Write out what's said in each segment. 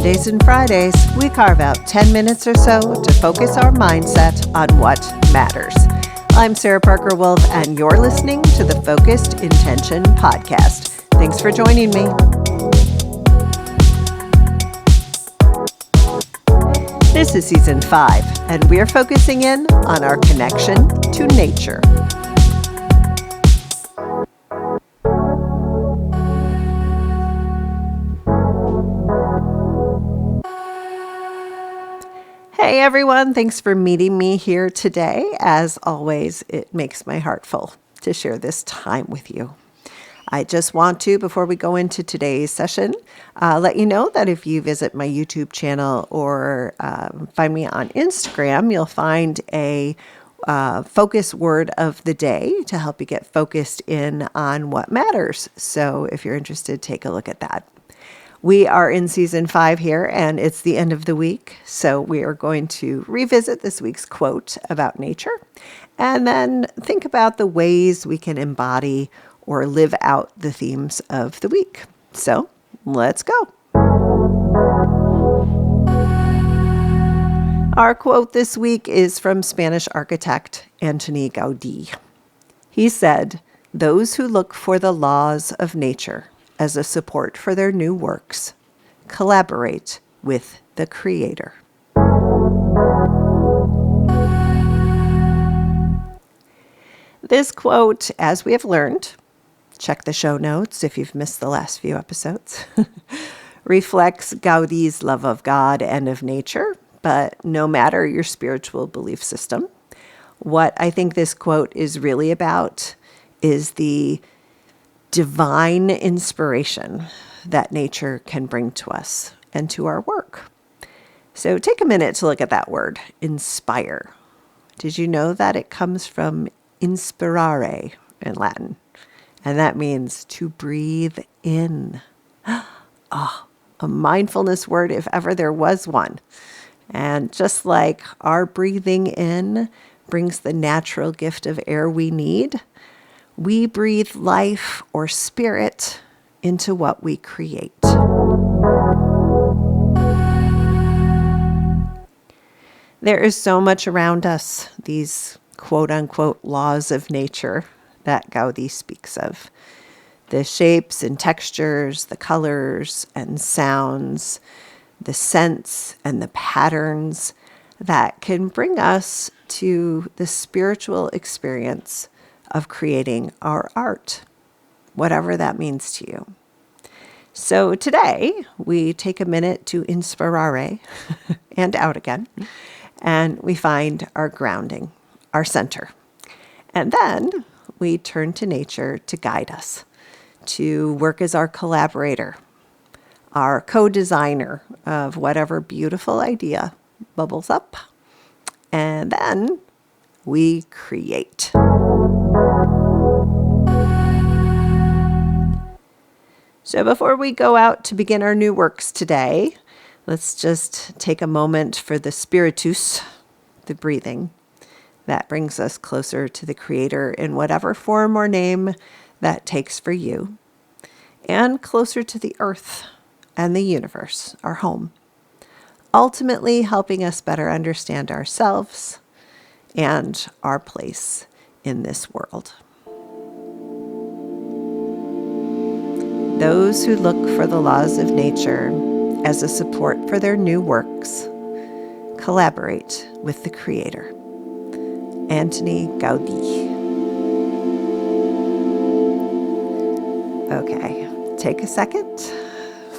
Mondays and Fridays, we carve out 10 minutes or so to focus our mindset on what matters. I'm Sarah Parker Wolf, and you're listening to the Focused Intention Podcast. Thanks for joining me. This is Season 5, and we're focusing in on our connection to nature. Hey everyone, thanks for meeting me here today. As always, it makes my heart full to share this time with you. I just want to, before we go into today's session, let you know that if you visit my YouTube channel or find me on Instagram, you'll find a focus word of the day to help you get focused in on what matters. So if you're interested, take a look at that. We are in Season 5 here, and it's the end of the week, so we are going to revisit this week's quote about nature, and then think about the ways we can embody or live out the themes of the week. So, let's go. Our quote this week is from Spanish architect Antoni Gaudí. He said, "Those who look for the laws of nature as a support for their new works collaborate with the Creator." This quote, as we have learned, check the show notes if you've missed the last few episodes, reflects Gaudí's love of God and of nature, but no matter your spiritual belief system, what I think this quote is really about is the divine inspiration that nature can bring to us and to our work. So take a minute to look at that word, inspire. Did you know that it comes from inspirare in Latin? And that means to breathe in. Oh, a mindfulness word if ever there was one. And just like our breathing in brings the natural gift of air we need, we breathe life or spirit into what we create. There is so much around us, these quote-unquote laws of nature that Gaudí speaks of. The shapes and textures, the colors and sounds, the scents and the patterns that can bring us to the spiritual experience of creating our art, whatever that means to you. So today, we take a minute to inspirare and out again, and we find our grounding, our center. And then we turn to nature to guide us, to work as our collaborator, our co-designer of whatever beautiful idea bubbles up. And then we create. So before we go out to begin our new works today, let's just take a moment for the spiritus, the breathing, that brings us closer to the Creator in whatever form or name that takes for you, and closer to the earth and the universe, our home, ultimately helping us better understand ourselves and our place in this world. Those who look for the laws of nature as a support for their new works collaborate with the Creator. Antoni Gaudí. Okay, take a second,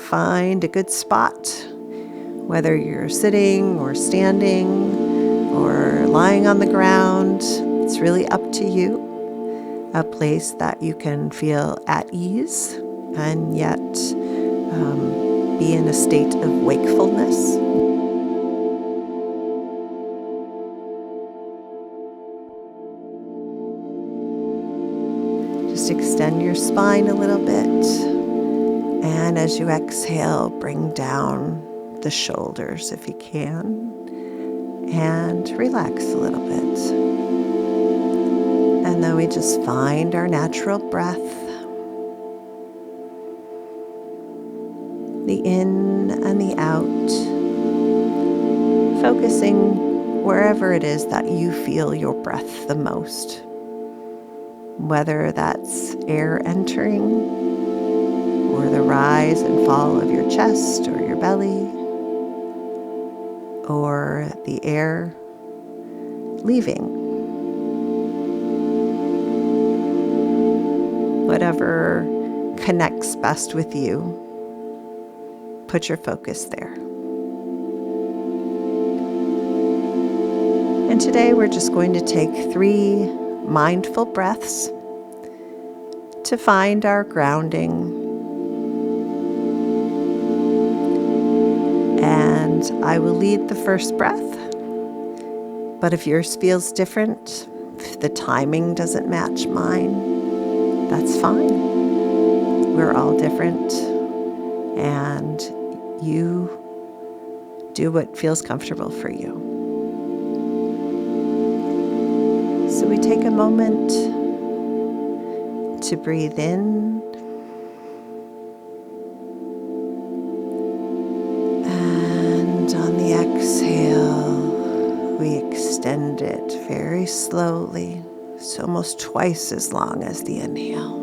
find a good spot, whether you're sitting or standing or lying on the ground. It's really up to you. A place that you can feel at ease and yet be in a state of wakefulness. Just extend your spine a little bit, and as you exhale, bring down the shoulders if you can, and relax a little bit. And then we just find our natural breath. the in and the out, focusing wherever it is that you feel your breath the most, whether that's air entering or the rise and fall of your chest or your belly, or the air leaving. Whatever connects best with you, put your focus there. And today we're just going to take 3 mindful breaths to find our grounding. And I will lead the first breath, but if yours feels different, if the timing doesn't match mine, that's fine. We're all different, and you do what feels comfortable for you. So we take a moment to breathe in and on the exhale, we extend it very slowly. It's almost twice as long as the inhale.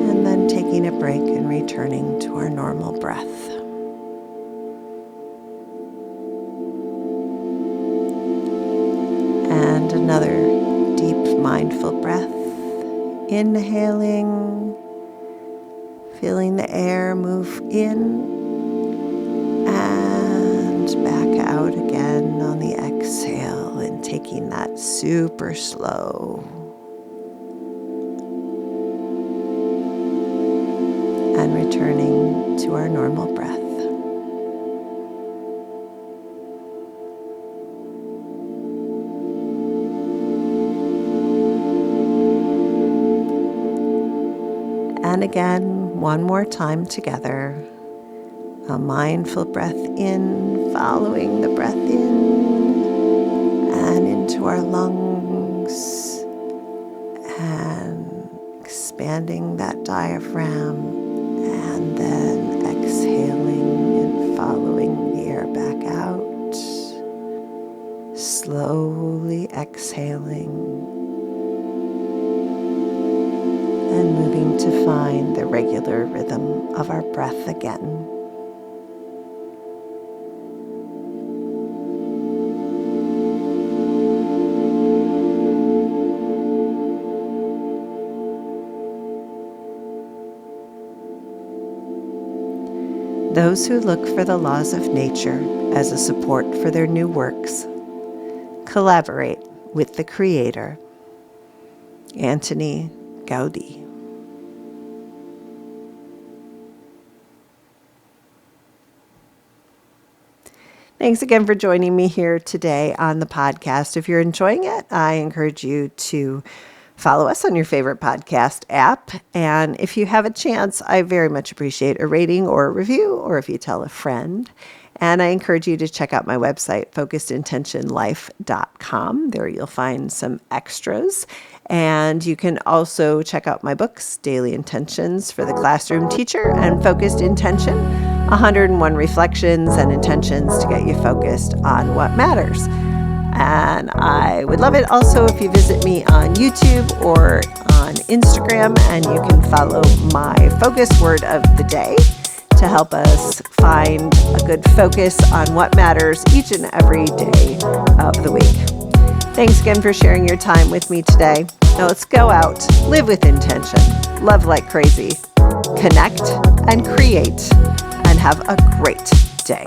And then taking a break and returning to our normal breath. And another deep mindful breath. Inhaling, feeling the air move in and back out again on the exhale, and taking that super slow and returning to our normal breath. And again, one more time together. A mindful breath in, following the breath in and into our lungs, and expanding that diaphragm, and then exhaling and following the air back out, slowly exhaling and moving to find the regular rhythm of our breath again. Those who look for the laws of nature as a support for their new works collaborate with the Creator. Antoni Gaudí. Thanks again for joining me here today on the podcast. If you're enjoying it, I encourage you to follow us on your favorite podcast app. And if you have a chance, I very much appreciate a rating or a review, or if you tell a friend. And I encourage you to check out my website, focusedintentionlife.com. There you'll find some extras. And you can also check out my books, Daily Intentions for the Classroom Teacher and Focused Intention, 101 Reflections and Intentions to get you focused on what matters. And I would love it also if you visit me on YouTube or on Instagram, and you can follow my focus word of the day to help us find a good focus on what matters each and every day of the week. Thanks again for sharing your time with me today. Now let's go out, live with intention, love like crazy, connect and create, and have a great day.